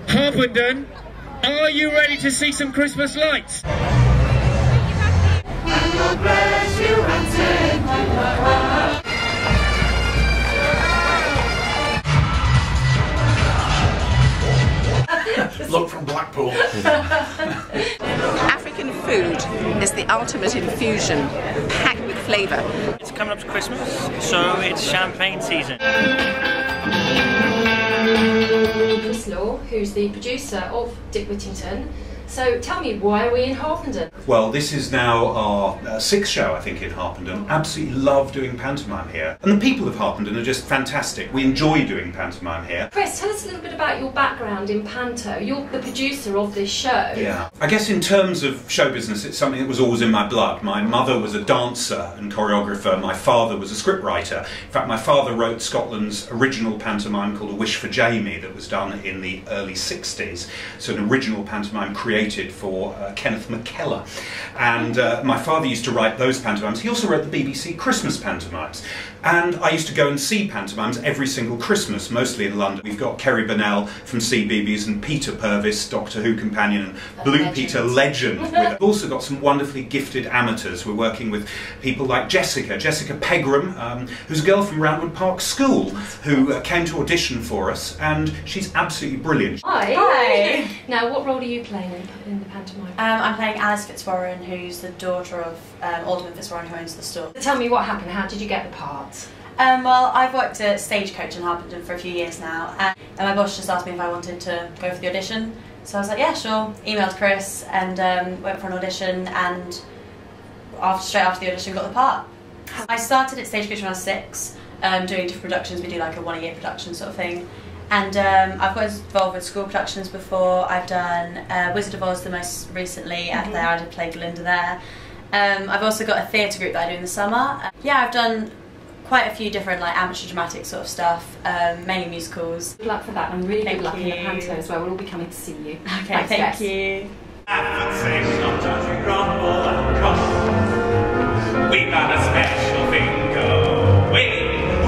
Harpenden, are you ready to see some Christmas lights? Look from Blackpool. African food is the ultimate infusion, packed with flavour. It's coming up to Christmas, so it's champagne season. Chris Law, who's the producer of Dick Whittington. So tell me, why are we in Harpenden? Well, this is now our sixth show, I think, in Harpenden. Absolutely love doing pantomime here. And the people of Harpenden are just fantastic. We enjoy doing pantomime here. Chris, tell us a little bit about your background in panto. You're the producer of this show. Yeah. I guess in terms of show business, it's something that was always in my blood. My mother was a dancer and choreographer. My father was a scriptwriter. In fact, my father wrote Scotland's original pantomime called A Wish for Jamie that was done in the early 60s. So an original pantomime created for Kenneth McKellar. And my father used to write those pantomimes. He also wrote the BBC Christmas pantomimes. And I used to go and see pantomimes every single Christmas, mostly in London. We've got Kerry Burnell from CBeebies and Peter Purves, Doctor Who companion and Blue Peter legend. We've also got some wonderfully gifted amateurs. We're working with people like Jessica Pegram, who's a girl from Roundwood Park School, who came to audition for us, and she's absolutely brilliant. Hi. Hi. Now, what role are you playing in the pantomime? I'm playing Alice Fitzwarren, who's the daughter of Alderman Fitzwarren, who owns the store. Tell me what happened. How did you get the part? Well, I've worked at Stagecoach in Harpenden for a few years now, and my boss just asked me if I wanted to go for the audition. So I was like, yeah, sure. Emailed Chris and went for an audition, and straight after the audition got the part. I started at Stagecoach when I was 6, doing different productions. We do like a one-a-year production sort of thing. And I've got involved with school productions before. I've done Wizard of Oz the most recently. There I did play Glinda there. I've also got a theatre group that I do in the summer. Yeah, I've done quite a few different like amateur dramatic sort of stuff, mainly musicals. Good luck for that, and really good luck in the panto as well. We'll all be coming to see you. Okay, thank you. We've got a special thing going.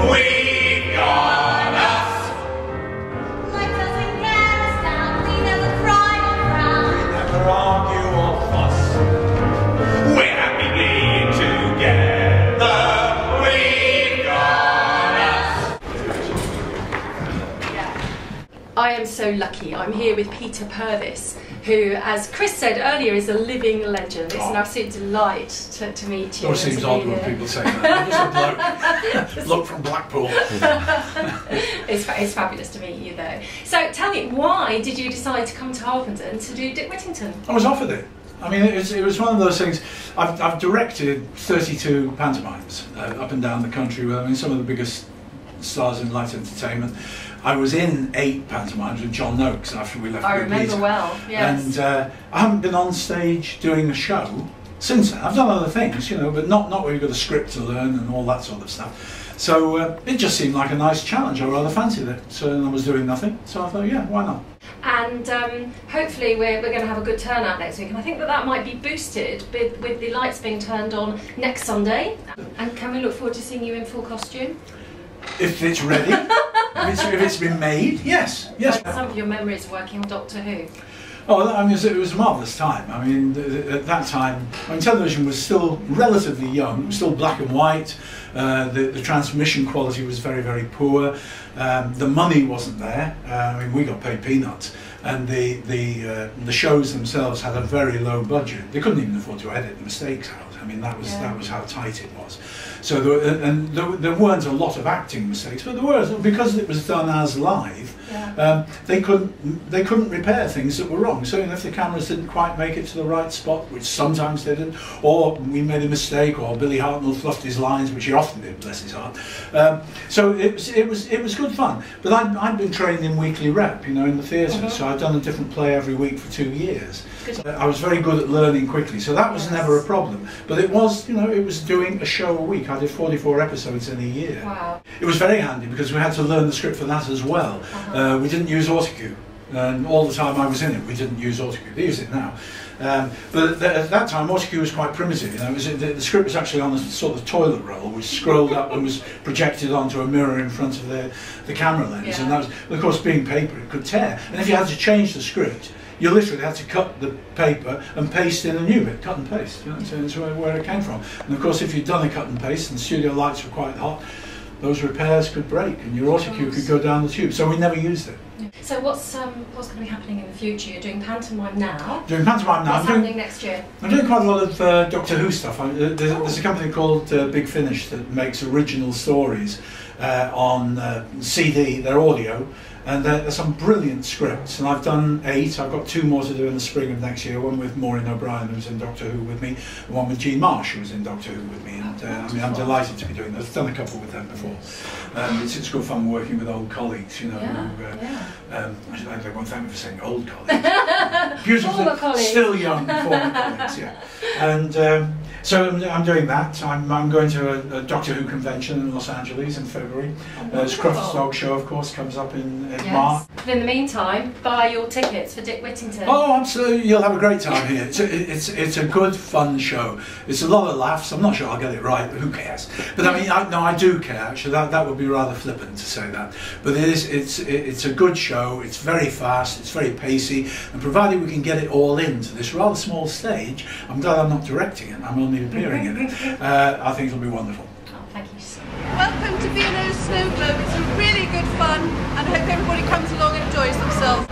We've got us. Life doesn't get us down. We never cry or frown. We never argue or fuss. We're happy being together. We've got us. I am so lucky. I'm here with Peter Purves, who, as Chris said earlier, is a living legend. It's an absolute delight to meet you. It seems odd when people say that. I'm just a bloke. Look from Blackpool. It's fabulous to meet you, though. So tell me, why did you decide to come to Harpenden to do Dick Whittington? I was offered it. I mean, it was one of those things. I've directed 32 pantomimes up and down the country. I mean, some of the biggest stars in light entertainment. I was in 8 pantomimes with John Noakes after we left. I remember well, yes. And I haven't been on stage doing a show since then. I've done other things, you know, but not where you've got a script to learn and all that sort of stuff. So it just seemed like a nice challenge. I rather fancied it. So I was doing nothing. So I thought, yeah, why not? And hopefully we're going to have a good turnout next week. And I think that might be boosted with the lights being turned on next Sunday. And can we look forward to seeing you in full costume? If it's ready, if it's been made, yes. Some of your memories of working on Doctor Who. Oh, I mean, it was a marvellous time. I mean, at that time, television was still relatively young. It was still black and white. The transmission quality was very, very poor. The money wasn't there. I mean, we got paid peanuts, and the shows themselves had a very low budget. They couldn't even afford to edit the mistakes out. I mean, that was how tight it was. So there weren't a lot of acting mistakes, but there were, because it was done as live. They couldn't repair things that were wrong. So if the cameras didn't quite make it to the right spot, which sometimes they didn't, or we made a mistake, or Billy Hartnell fluffed his lines, which he often did, bless his heart. So it was good fun. But I'd been trained in weekly rep, you know, in the theatre. So I'd done a different play every week for 2 years. I was very good at learning quickly, so that was never a problem. But it was, you know, it was doing a show a week. I did 44 episodes in a year. Wow. It was very handy because we had to learn the script for that as well. We didn't use autocue. and all the time I was in it we didn't use autocue. They use it now. But at that time autocue was quite primitive. You know, the script was actually on a sort of toilet roll which scrolled up and was projected onto a mirror in front of the camera lens, and that was, of course, being paper, it could tear, and if you had to change the script you literally had to cut the paper and paste in a new bit, cut and paste. You know, so that's where it came from. And of course if you'd done a cut and paste and the studio lights were quite hot, those repairs could break and your autocue could go down the tube, so we never used it. So what's going to be happening in the future? You're doing pantomime now. Doing pantomime now. What's happening next year? I'm doing quite a lot of Doctor Who stuff. There's a company called Big Finish that makes original stories on CD, they're audio, and there's some brilliant scripts, and I've done 8. I've got 2 more to do in the spring of next year, one with Maureen O'Brien, who's in Doctor Who with me, and one with Jean Marsh, who was in Doctor Who with me, and I mean, I'm delighted to be doing that. I've done a couple with them before. It's good fun working with old colleagues, you know. I won't thank me for saying old colleagues. Beautiful, colleagues. Still young, former colleagues, yeah. And so I'm doing that. I'm going to a Doctor Who convention in Los Angeles in February. Scruff's Dog Show, of course, comes up in March. But in the meantime, buy your tickets for Dick Whittington. Oh, absolutely! You'll have a great time here. It's a good, fun show. It's a lot of laughs. I'm not sure I'll get it right, but who cares? But I mean, I do care. Actually, that would be rather flippant to say that. But it's a good show. It's very fast. It's very pacey, and provided we can get it all into this rather small stage, I'm glad I'm not directing it. I'm only appearing in it. I think it'll be wonderful. Oh, thank you so much. Welcome to B&O's Snow Globe. It's really good fun, and I hope everybody comes along and enjoys themselves.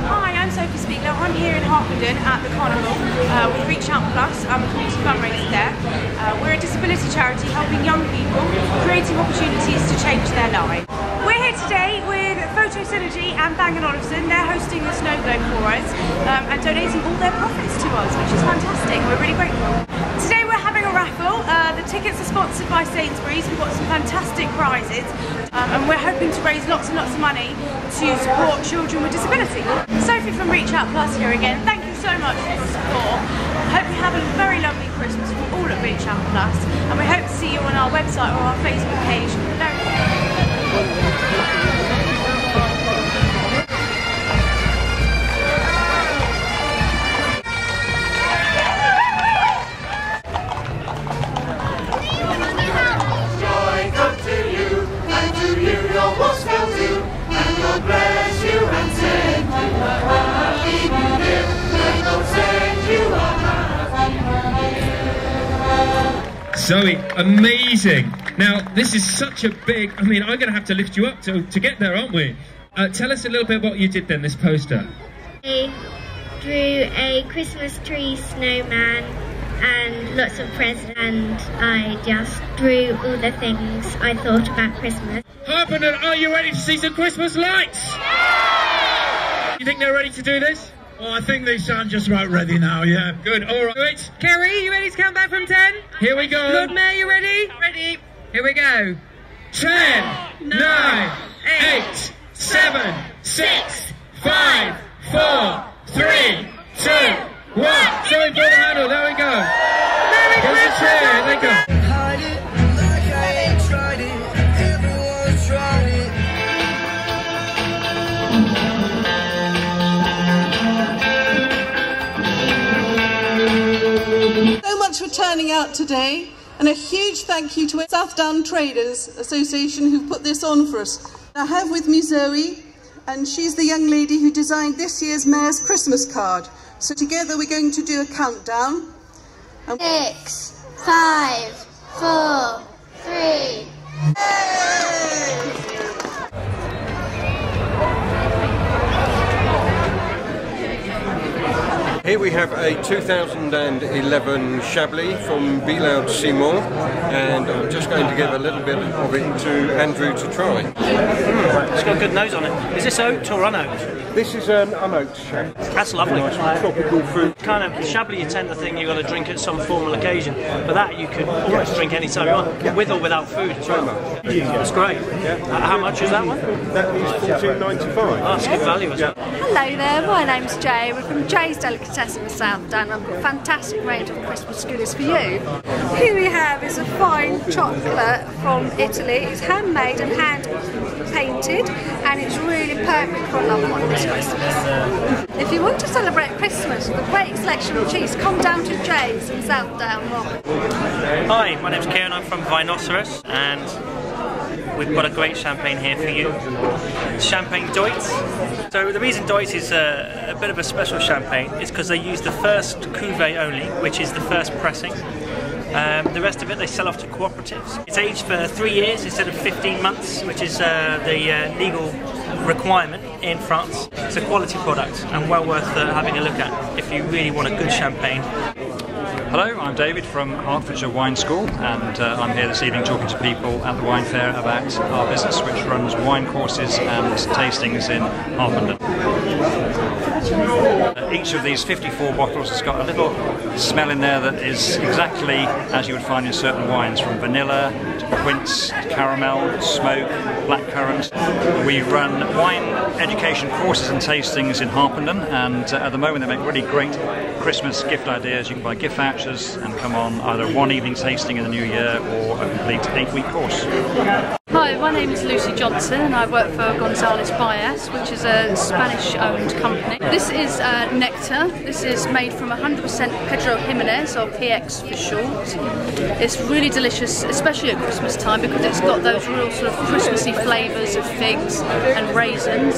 Hi, I'm Sophie Spiegler. I'm here in Harpenden at the Carnival with Reach Out Plus. I'm a community fundraiser there. We're a disability charity helping young people, creating opportunities to change their lives. We're here today with Photo Synergy and Bang & Olufsen. They're hosting the Snow Globe for us and donating all their profits to us, which is fantastic. We're really grateful. Today we're having a raffle. The tickets are sponsored by Sainsbury's. We've got some fantastic prizes and we're hoping to raise lots and lots of money to support children with disability. Sophie from Reach Out Plus here again. Thank you so much for the support. I hope you have a very lovely Christmas from all at Reach Out Plus, and we hope to see you on our website or our Facebook page very soon. Zoe, amazing. Now, this is such a big, I mean, I'm going to have to lift you up to get there, aren't we? Tell us a little bit what you did then, this poster. I drew a Christmas tree snowman and lots of presents, and I just drew all the things I thought about Christmas. Harpenden, are you ready to see some Christmas lights? You think they're ready to do this? Well, I think they sound just about ready now, yeah. Good, all right. Kerry, you ready to count back from 10? Here we go. Lord Mayor, you ready? Ready. Here we go. 10, 9, 8, 7, 6, 5, 4, 3, 2, 1. Sorry, pull the handle, there we go. Merry Christmas! There they go. So much for turning out today, and a huge thank you to Southdown Traders Association who put this on for us. I have with me Zoe, and she's the young lady who designed this year's Mayor's Christmas card. So together we're going to do a countdown. 6, 5, 4, 3. Here we have a 2011 Chablis from Be Loud Seymour, and I'm just going to give a little bit of it to Andrew to try. It's got a good nose on it. Is this oat or unoaked? This is an unoaked Chablis. That's lovely. Nice tropical fruit. Kind of Chablis, you tend to think you've got to drink at some formal occasion, but that you could almost drink any time you want, with or without food as well. That's great. How much is that one? That is $14.95. Oh, that's good value as well. Hello there, my name's Jay. We're from Jay's Delicatessen in Southdown. I've got a fantastic range of Christmas goodies for you. Here we have is a fine chocolate from Italy. It's handmade and hand painted, and it's really perfect for a loved one this Christmas. If you want to celebrate Christmas with a great selection of cheese, come down to Jay's in Southdown. Hi, my name's Kieran, I'm from Rhinoceros, and we've got a great champagne here for you. Champagne Deutz. So the reason Deutz is a bit of a special champagne is because they use the first cuvée only, which is the first pressing. The rest of it they sell off to cooperatives. It's aged for 3 years instead of 15 months, which is the legal requirement in France. It's a quality product and well worth having a look at if you really want a good champagne. Hello, I'm David from Hertfordshire Wine School, and I'm here this evening talking to people at the wine fair about our business, which runs wine courses and tastings in Harpenden. Each of these 54 bottles has got a little smell in there that is exactly as you would find in certain wines, from vanilla to quince, to caramel, smoke, blackcurrant. We run wine education courses and tastings in Harpenden, and at the moment they make really great Christmas gift ideas. You can buy gift vouchers and come on either one evening tasting in the new year or a complete 8-week course. Hi, my name is Lucy Johnson and I work for Gonzalez Baez, which is a Spanish-owned company. This is nectar. This is made from 100% Pedro Jimenez, or PX for short. It's really delicious, especially at Christmas time, because it's got those real sort of Christmassy flavours of figs and raisins.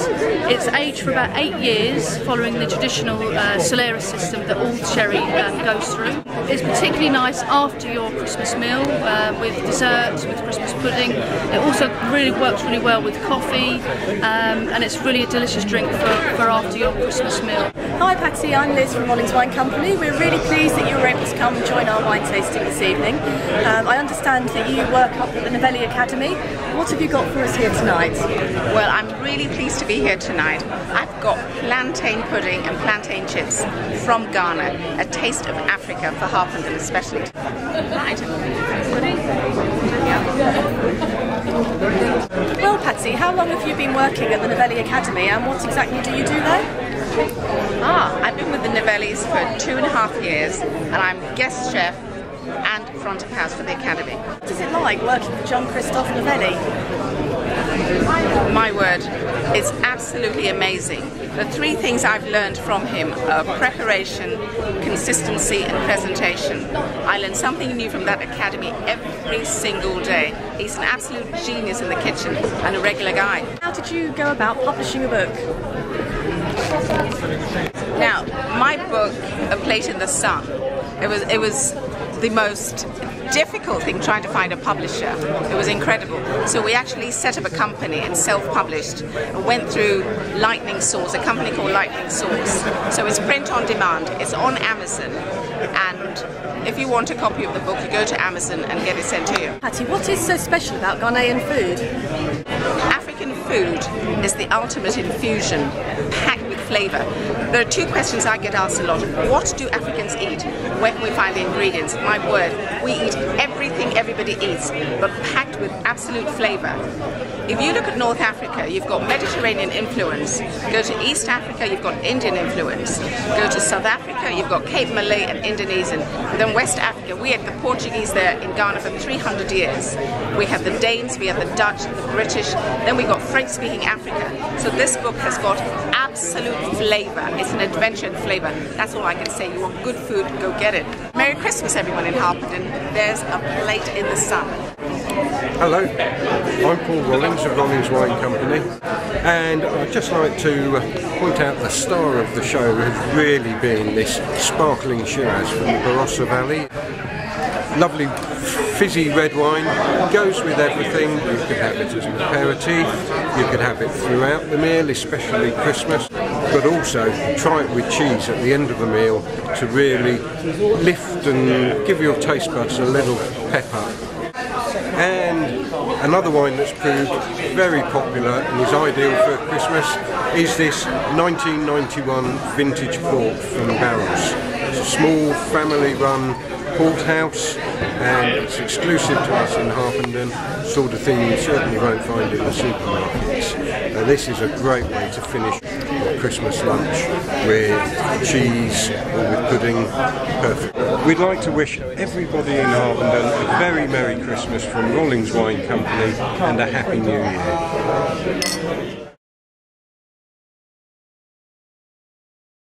It's aged for about 8 years, following the traditional Solera system that all sherry goes through. It's particularly nice after your Christmas meal, with desserts, with Christmas pudding. It also really works really well with coffee, and it's really a delicious drink for after your Christmas meal. Hi Patsy, I'm Liz from Mollings Wine Company. We're really pleased that you were able to come and join our wine tasting this evening. I understand that you work up at the Novelli Academy. What have you got for us here tonight? Well, I'm really pleased to be here tonight. I've got plantain pudding and plantain chips from Ghana, a taste of Africa for Harpenden especially. Right. Well Patsy, how long have you been working at the Novelli Academy, and what exactly do you do there? I've been with the Novellis for 2.5 years, and I'm guest chef and front of house for the Academy. What is it like working with Jean-Christophe Novelli? My word, it's absolutely amazing. The 3 things I've learned from him are preparation, consistency and presentation. I learn something new from that academy every single day. He's an absolute genius in the kitchen and a regular guy. How did you go about publishing a book? Now, my book, A Plate in the Sun, it was the most difficult thing trying to find a publisher. It was incredible. So we actually set up a company and self-published and went through Lightning Source, a company called Lightning Source. So it's print on demand, it's on Amazon, and if you want a copy of the book, you go to Amazon and get it sent to you. Patty, what is so special about Ghanaian food? African food is the ultimate infusion, packed with flavour. There are 2 questions I get asked a lot. What do Africans eat? Where can we find the ingredients? My word, we eat everything everybody eats, but packed with absolute flavour. If you look at North Africa, you've got Mediterranean influence. Go to East Africa, you've got Indian influence. Go to South Africa, you've got Cape Malay and Indonesian. And then West Africa, we had the Portuguese there in Ghana for 300 years. We have the Danes, we have the Dutch, the British, then we got French-speaking Africa. So this book has got absolute flavour. It's an adventure in flavour. That's all I can say. You want good food, go get it. Merry Christmas everyone in Harpenden. There's a plate in the sun. Hello, I'm Paul Rollins of Rollins Wine Company, and I'd just like to point out the star of the show has really been this sparkling Shiraz from the Barossa Valley. Lovely fizzy red wine, goes with everything. You could have it as an aperitif, you could have it throughout the meal, especially Christmas, but also try it with cheese at the end of the meal to really lift and give your taste buds a little pep up. And another wine that's proved very popular and is ideal for Christmas is this 1991 vintage port from Barrels. It's a small family-run port house, and it's exclusive to us in Harpenden, sort of thing you certainly won't find in the supermarkets. This is a great way to finish Christmas lunch with cheese or with pudding. Perfect. We'd like to wish everybody in Harpenden a very Merry Christmas from Rollins Wine Company and a Happy New Year.